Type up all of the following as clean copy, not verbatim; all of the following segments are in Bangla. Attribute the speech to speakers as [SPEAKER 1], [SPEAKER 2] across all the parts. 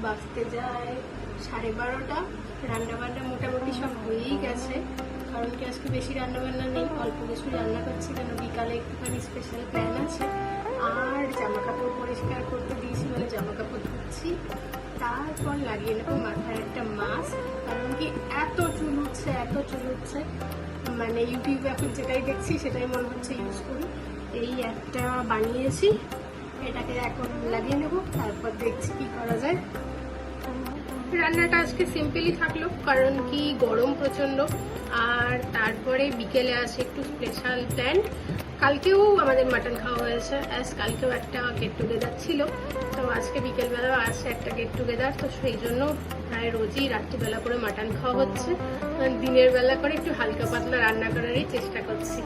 [SPEAKER 1] বাজতে যায় 12:30। রান্নাবান্না মোটামুটি সব হয়েই গেছে, কারণ কি আজকে বেশি রান্নাবান্না নেই, অল্প কিছু রান্না করছি, কেন বিকালে একটুখানি স্পেশাল প্ল্যান আছে। আর জামা কাপড় পরিষ্কার করতে দিয়েছি বলে জামা কাপড় ধুচ্ছি, তারপর লাগিয়ে নেবো মাথায় একটা মাস্ক, কারণ কি এত চুল উঠছে, মানে ইউটিউবে এখন যেটাই দেখছি সেটাই মনে হচ্ছে ইউজ করি। এই একটা বানিয়েছি, এটাকে এখন লাগিয়ে নেবো, তারপর দেখছি কি করা যায়। রান্নাটা আজকে সিম্পলই থাকলো, কারণ কি গরম প্রচন্ড। আর তারপরে বিকেলে আসে একটু স্পেশাল প্ল্যান। কালকেও আমাদের মাটন খাওয়া হয়েছে, কালকেও একটা গেট টুগেদার ছিল, তো আজকে বিকেলবেলাও আসছে একটা গেট টুগেদার। তো সেই জন্য প্রায় রোজই রাত্রিবেলা করে মাটন খাওয়া হচ্ছে, দিনের বেলা করে একটু হালকা পাতলা রান্না করারই চেষ্টা করছি।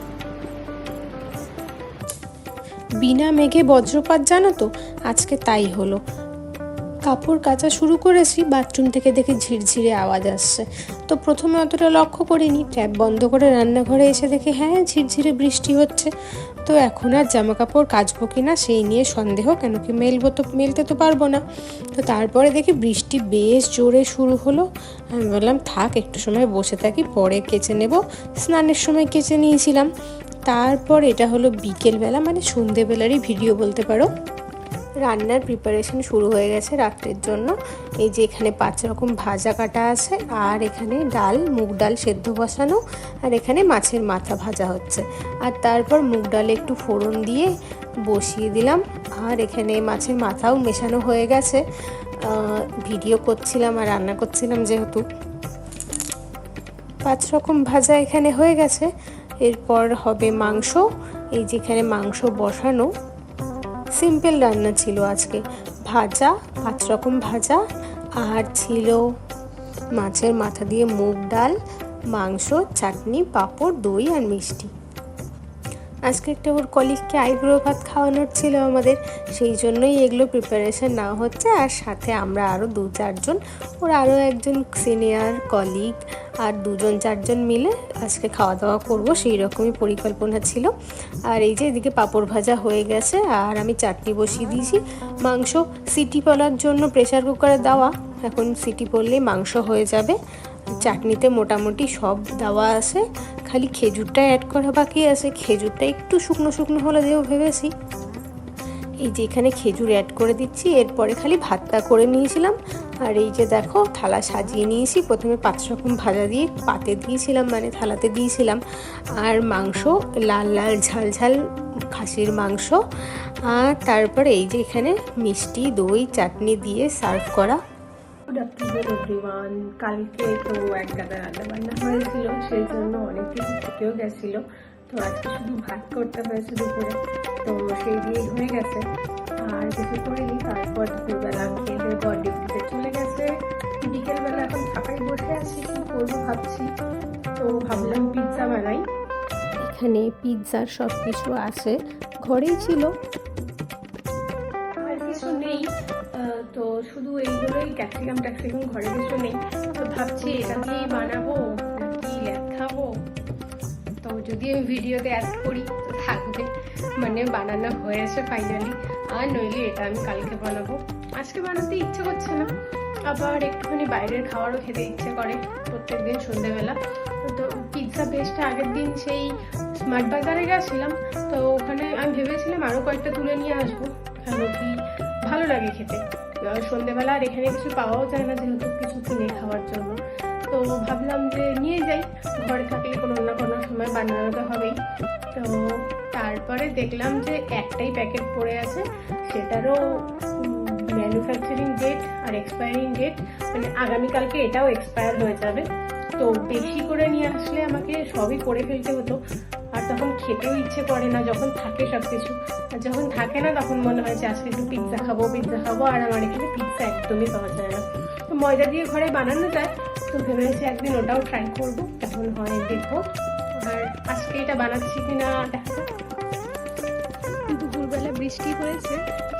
[SPEAKER 2] বিনা মেঘে বজ্রপাত, জানো তো আজকে তাই হলো। কাপড় কাচা শুরু করেছি, বাথরুম থেকে দেখে ঝিরঝিরে আওয়াজ আসছে। তো প্রথমে অতটা লক্ষ্য করিনি, ট্যাপ বন্ধ করে রান্নাঘরে এসে দেখে হ্যাঁ ঝিরঝিরে বৃষ্টি হচ্ছে। তো এখন আর জামা কাপড় কাচবো কিনা সেই নিয়ে সন্দেহ, কেন কি মেলতে তো পারবো না। তো তারপরে দেখি বৃষ্টি বেশ জোরে শুরু হলো। আমি বললাম থাক একটু সময় বসে থাকি, পরে কেচে নেব। স্নানের সময় কেচে নিয়েছিলাম। তারপর এটা হলো বিকেলবেলা, মানে সন্ধেবেলারই ভিডিও বলতে পারো। রান্নার প্রিপারেশন শুরু হয়ে গেছে রাত্রের জন্য। এই যে এখানে 5 রকম ভাজা কাটা আছে, আর এখানে ডাল, মুগ ডাল সেদ্ধ বসানো, আর এখানে মাছের মাথা ভাজা হচ্ছে। আর তারপর মুগ ডালে একটু ফোড়ন দিয়ে বসিয়ে দিলাম, আর এখানে মাছের মাথাও মেশানো হয়ে গেছে। ভিডিও করছিলাম আর রান্না করছিলাম যেহেতু। 5 রকম ভাজা এখানে হয়ে গেছে। এরপর হবে মাংস। এই যেখানে মাংস বসানো। সিম্পল রান্না ছিল আজকে, ভাজা 5 রকম ভাজা, আর ছিল মাছের মাথা দিয়ে মুগ ডাল, মাংস, চাটনি, পাঁপড়, দই আর মিষ্টি। আজকে একটা ওর কলিগকে আইব্রো ভাত খাওয়ানোর ছিল আমাদের, সেই জন্যই এগুলো প্রিপারেশন নেওয়া হচ্ছে। আর সাথে আমরা আরও 2-4 জন, ওর আরও একজন সিনিয়র কলিগ আর 2-4 জন মিলে আজকে খাওয়া দাওয়া করবো, সেই রকমই পরিকল্পনা ছিল। আর এই যে এদিকে পাঁপড় ভাজা হয়ে গেছে, আর আমি চাটনি বসিয়ে দিয়েছি। মাংস সিটি পড়ার জন্য প্রেসার কুকারে দেওয়া, এখন সিটি পড়লেই মাংস হয়ে যাবে। চাটনিতে মোটামুটি সব দেওয়া আছে, খালি খেজুরটা অ্যাড করা বাকি আছে। খেজুরটা একটু শুকনো শুকনো হলে দেবো ভেবেছি। এই যে এখানে খেজুর অ্যাড করে দিচ্ছি, এরপরে খালি ভাতটা করে নিয়েছিলাম। আর এই যে দেখো থালা সাজিয়ে নিয়েছি, প্রথমে 5 রকম ভাজা দিয়ে পাতে দিয়েছিলাম, মানে থালাতে দিয়েছিলাম। আর মাংস লাল লাল ঝাল ঝাল খাসির মাংস। আর তারপরে এই যে এখানে মিষ্টি, দই, চাটনি দিয়ে সার্ভ করা।
[SPEAKER 1] Good afternoon everyone. কালকে তো এক গাদা রান্নাবান্না হয়েছিল, সেই জন্য অনেক কিছু থেকেও গেছিল। তো আজকে শুধু ভাত করতে হয়েছে দুপুরে, তো সেই দিয়েই হয়ে গেছে, আর কিছু করিনি। তারপর দুপুরবেলা খেয়ে বর ডিউটিতে চলে গেছে। বিকেলবেলা এখন ফাঁকাই বসে আছি, কি করবো ভাবছি। তো ভাবলাম পিৎজা বানাই।
[SPEAKER 2] এখানে পিৎজার সব কিছু আছে, ঘরেই ছিল,
[SPEAKER 1] আর কিছু নেই। তো শুধু এইগুলোই, ক্যাপসিকাম ঘরে কিছু নেই। তো ভাবছি এটা দিয়েই বানাবো নাকি ল্যাদ খাবো। তো যদি আমি ভিডিওতে অ্যাড করি তো থাকবে, মানে বানানো হয়েছে ফাইনালি। আর নইলে এটা আমি কালকে বানাবো, আজকে বানাতে ইচ্ছে করছে না। আবার একটুখানি বাইরের খাবারও খেতে ইচ্ছে করে প্রত্যেকদিন সন্ধ্যেবেলা। তো পিৎজা বেস্টটা আগের দিন সেই স্মার্ট বাজারে গেছিলাম, তো ওখানে আমি ভেবেছিলাম আরও কয়েকটা তুলে নিয়ে আসবো, কেন কি ভালো লাগে খেতে সন্ধ্যেবেলা। আর এখানে কিছু পাওয়াও যায় না যেহেতু কিছু কিনে খাওয়ার জন্য। তো ভাবলাম যে নিয়ে যাই, ঘরে থাকলে কোনো না কোনো সময় বানানো তো হবেই। তো তারপরে দেখলাম যে একটাই প্যাকেট পড়ে আছে, সেটারও ম্যানুফ্যাকচারিং ডেট আর এক্সপায়ারিং ডেট, মানে আগামীকালকে এটাও এক্সপায়ার হয়ে যাবে। তো বেশি করে নিয়ে আসলে আমাকে সবই করে ফেলতে হতো, আর তখন খেতেও ইচ্ছে করে না যখন থাকে সব কিছু। আর যখন থাকে না তখন মনে হয় যে আজকে একটু পিৎজা খাবো। আর আমার এখানে পিৎজা একদমই পাওয়া যায় না। তো ময়দা দিয়ে ঘরে বানানো যায়, তো ভেবেছি একদিন ওটাও ট্রাই করবো, কেমন হয় দেখবো। আর আজকে এটা বানাচ্ছি কিনা দেখা যাক। দুপুরবেলা বৃষ্টি হয়েছে,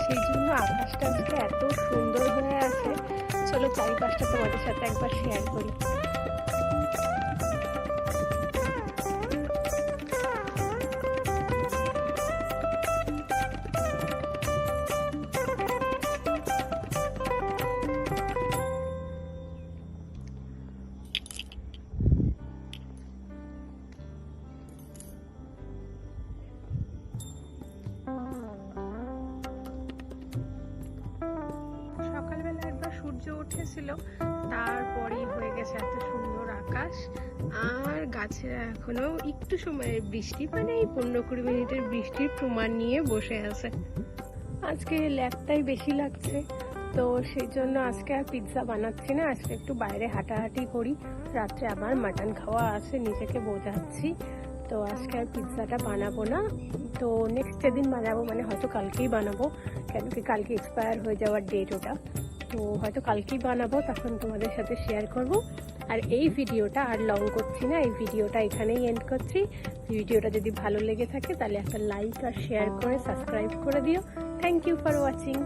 [SPEAKER 1] সেই জন্য আকাশটা আজকে এত সুন্দর হয়ে আছে। চলো চারিপাশটা তোমাদের সাথে একবার শেয়ার করি। সূর্য উঠেছিল, তারপরেই হয়ে গেছে এত সুন্দর আকাশ। আর গাছেরা এখনো একটু সময়ের বৃষ্টি, মানে এই 15-20 মিনিটের বৃষ্টির প্রমাণ নিয়ে বসে আছে। আজকে ল্যাপটাই বেশি লাগছে, তো সেই জন্য আজকে আর পিৎজা বানাচ্ছি না। আজকে একটু বাইরে হাঁটাহাঁটি করি, রাত্রে আবার মাটন খাওয়া আছে, নিজেকে বোঝাচ্ছি। তো আজকে আর পিৎজাটা বানাবো না, তো নেক্সট যেদিন বানাবো, মানে হয়তো কালকেই বানাবো, কেন কি কালকে এক্সপায়ার হয়ে যাওয়ার ডেট ওটা। তো হয়তো কালকেই বানাবো, তখন তোমাদের সাথে শেয়ার করব। আর এই ভিডিওটা আর লং করছি না, এই ভিডিওটা এখানেই এন্ড করছি। ভিডিওটা যদি ভালো লেগে থাকে তাহলে একটা লাইক আর শেয়ার করে সাবস্ক্রাইব করে দিও। Thank you for watching.